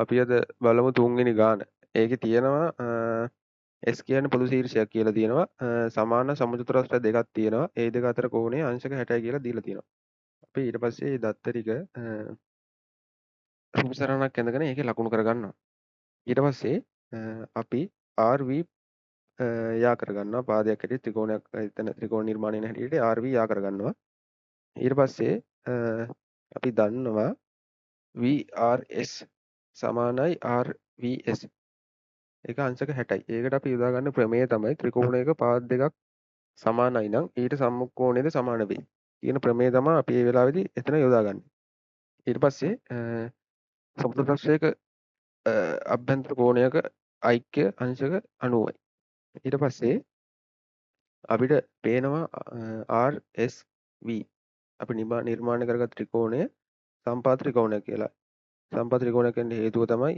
අපි අද බලමු තුන්වෙනි ගාන. ඒකේ තියෙනවා S කියන්නේ පොදු ශීර්ෂයක් කියලා තියෙනවා. සමාන සමචතුරස්‍ර දෙකක් තියෙනවා. ඒ දෙක අතර කෝණය අංශක 60යි කියලා දීලා තියෙනවා. අපි ඊට පස්සේ මේ දත්ත ටික රූප සරණක් ඇඳගෙන ඒකේ ලකුණු කරගන්නවා. ඊට පස්සේ අපි RV යා කරගන්නවා. පාදයක් හැටියට ත්‍රිකෝණයක් එතන ත්‍රිකෝණ නිර්මාණය වෙන හැටියට RV යා කරගන්නවා. ඊට පස්සේ අපි දන්නවා VRS සමානයි RVS. ඒක අංශක 60යි. ඒකට අපි යොදා ගන්න ප්‍රමේය තමයි ත්‍රිකෝණයක පාද දෙකක් සමානයි නම් ඊට සම්මුඛ සමාන වෙයි. කියන ප්‍රමේය තමයි අපි මේ වෙලාවේදී එතන යොදාගන්නේ. ඊට පස්සේ සමෘද්ධ අභ්‍යන්තර කෝණයක ඓක්‍ය අංශක 90යි. ඊට පස්සේ අපිට පේනවා RSV අපි නිර්මාණය කරගත් ත්‍රිකෝණය සම්පාත ත්‍රිකෝණයක් කියලා. සම්පාත ත්‍රිකෝණයක් වෙන්න හේතුව තමයි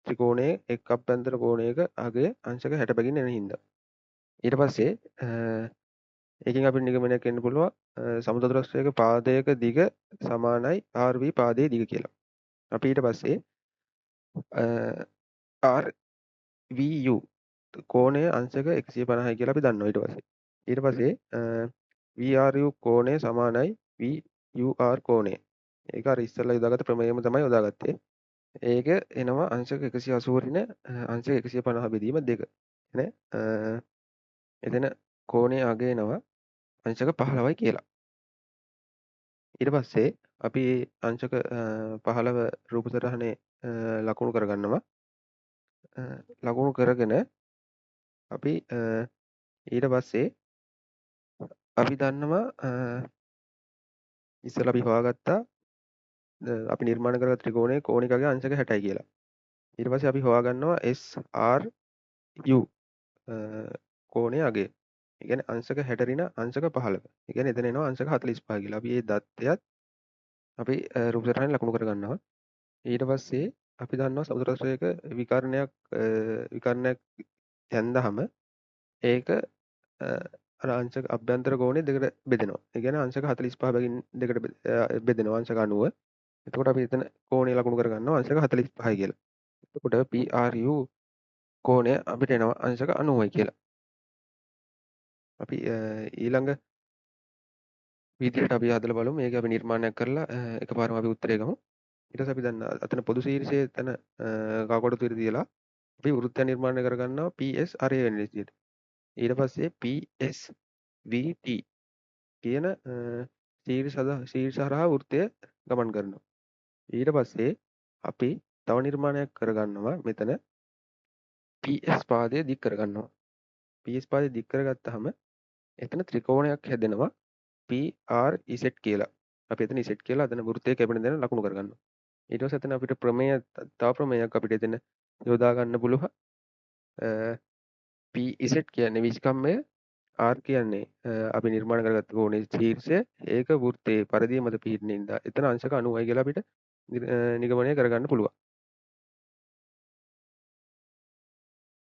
ත්‍රිකෝණයේ එක් අභ්‍යන්තර කෝණයක අගය අංශක 60 බැගින් එන හින්දා. ඊට පස්සේ ඒකෙන් අපිට නිගමනයක් එන්න පුළුවන් සමෘද්ධ පාදයක දිග සමානයි RV පාදයේ දිග කියලා. අපි ඊට පස්සේ RVU කෝණය අංශක 150යි කියලා අපි දන්නවා ඊට පස්සේ. ඊට පස්සේ VRU කෝණය සමානයි VUR කෝණය. ඒක අර ඉස්සෙල්ලා යොදාගත්ත ප්‍රමේයම තමයි යොදාගත්තේ. ඒක එනවා අංශක 180 රින අංශක 150 බෙදීම 2. නේ එතන කෝණයේ අගය එනවා අංශක 15යි කියලා. ඊට පස්සේ අපි අංශක 15 රූප සටහනේ ලකුණු කරගන්නවා. ලකුණු කරගෙන අපි ඊට පස්සේ අපි දන්නවා ඉස්සෙල්ලා අපි හොයාගත්තා අපි නිර්මාණය කරගත් ත්‍රිකෝණයේ කෝණික අගය අංශක 60යි කියලා. ඊට පස්සේ අපි හොයාගන්නවා SRU කෝණයේ අගය. ඒ කියන්නේ අංශක 60 රින අංශක 15. ඒ කියන්නේ එතන එනවා අංශක 45 කියලා. අපි මේ දත්තයත් අපි රූප සටහනේ ලකුණු කරගන්නවා. ඊට පස්සේ අපි දන්නවා සමෘද්ධ විකර්ණයක් හැන්දාම ඒක අර අංශක අභ්‍යන්තර කෝණය දෙකට බෙදෙනවා. ඒ කියන්නේ අංශක 45 බැගින් දෙකට බෙදෙනවා අංශක 90. එතකොට අපි එතන කෝණය ලකුණු කරගන්නවා අංශක 45යි කියලා. එතකොට PRU කෝණය අපිට එනවා අංශක 90යි කියලා. අපි ඊළඟ විදිහට අපි හදලා බලමු. මේක අපි නිර්මාණයක් කරලා එකපාරම අපි උත්තරේ ගමු. ඊට පස්සේ අපි දැන් අතන පොදු ශීර්ෂයේ තන කකොඩු තිර තියලා අපි වෘත්තය නිර්මාණය කරගන්නවා PS අරය වෙන විදිහට. ඊට පස්සේ PSVT කියන ශීර්ෂ හරහා වෘත්තය ගමන් කරනවා. ඊට පස්සේ අපි තව නිර්මාණයක් කරගන්නවා මෙතන PS පාදය දික් කරගන්නවා. PS පාදය දික් කරගත්තාම එතන ත්‍රිකෝණයක් හැදෙනවා PRZ කියලා. අපි එතන Z කියලා අතන වෘත්තය කැපෙන දෙන ලකුණු කරගන්නවා. ඊට පස්සේ එතන අපිට තව ප්‍රමේයයක් අපිට එතන යොදා ගන්න පුළුවන්. PZ කියන්නේ විස්කම්මය R කියන්නේ අපි නිර්මාණය කරගත්ත කෝණයේ ශීර්ෂය ඒක වෘත්තයේ පරිධිය මත පිහිටන ඉඳලා එතන අංශක 90යි කියලා අපිට නිගමනය කරගන්න පුළුවන්.